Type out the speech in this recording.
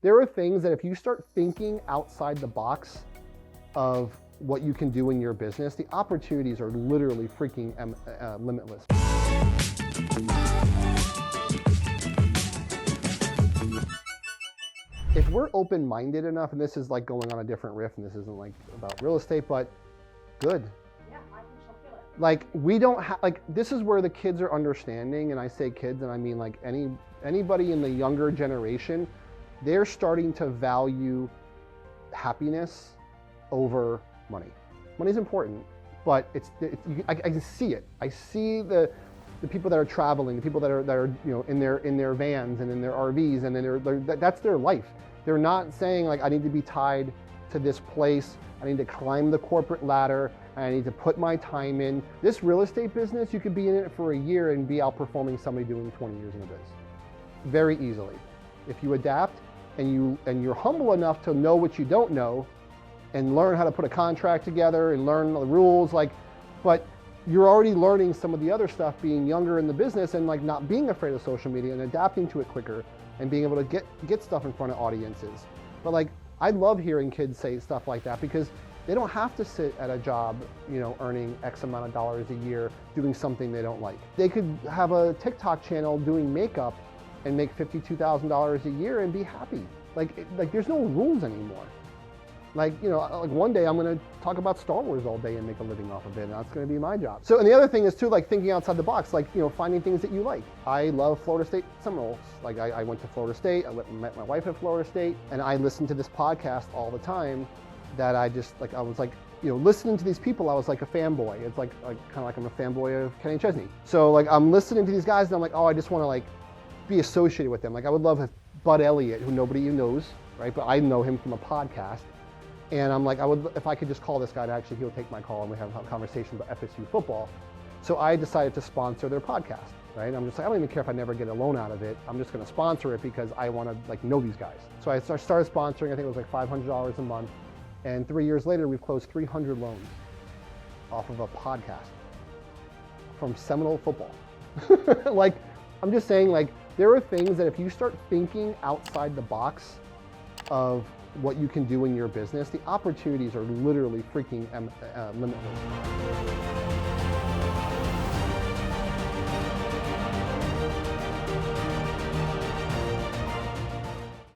There are things that if you start thinking outside the box of what you can do in your business, the opportunities are literally freaking limitless. If we're open-minded enough, and this is like going on a different riff, and this isn't like about real estate, but good. Yeah, I can still feel it. Like we don't have, like this is where the kids are understanding, and I say kids, and I mean like anybody in the younger generation, they're starting to value happiness over money. Money's important, but I can see it. I see the people that are traveling, the people that are in their vans and in their RVs, and then that's their life. They're not saying like I need to be tied to this place. I need to climb the corporate ladder. I need to put my time in. This real estate business, you could be in it for a year and be outperforming somebody doing 20 years in the biz, very easily, if you adapt and you're humble enough to know what you don't know, and learn how to put a contract together and learn the rules. But you're already learning some of the other stuff, being younger in the business and like not being afraid of social media and adapting to it quicker and being able to get stuff in front of audiences. But like, I love hearing kids say stuff like that because they don't have to sit at a job, earning X amount of dollars a year doing something they don't like. They could have a TikTok channel doing makeup and make $52,000 a year and be happy. Like there's no rules anymore. Like one day I'm gonna talk about Star Wars all day and make a living off of it, and that's gonna be my job. So, and the other thing is too, like thinking outside the box, like, finding things that you like. I love Florida State Seminoles. Like I went to Florida State, I met my wife at Florida State, and I listened to this podcast all the time that I was like, listening to these people, I was like a fanboy. It's like kind of like I'm a fanboy of Kenny Chesney. So like I'm listening to these guys and I'm like, oh, I just wanna like be associated with them. Like I would love if Bud Elliott, who nobody knows, right? But I know him from a podcast. And I'm like, if I could just call this guy, he'll take my call and we have a conversation about FSU football. So I decided to sponsor their podcast, right? I'm just like, I don't even care if I never get a loan out of it. I'm just gonna sponsor it because I wanna know these guys. So I started sponsoring, I think it was like $500 a month. And 3 years later, we've closed 300 loans off of a podcast from Seminole football. Like, I'm just saying, like, there are things that if you start thinking outside the box of what you can do in your business, the opportunities are literally freaking limitless.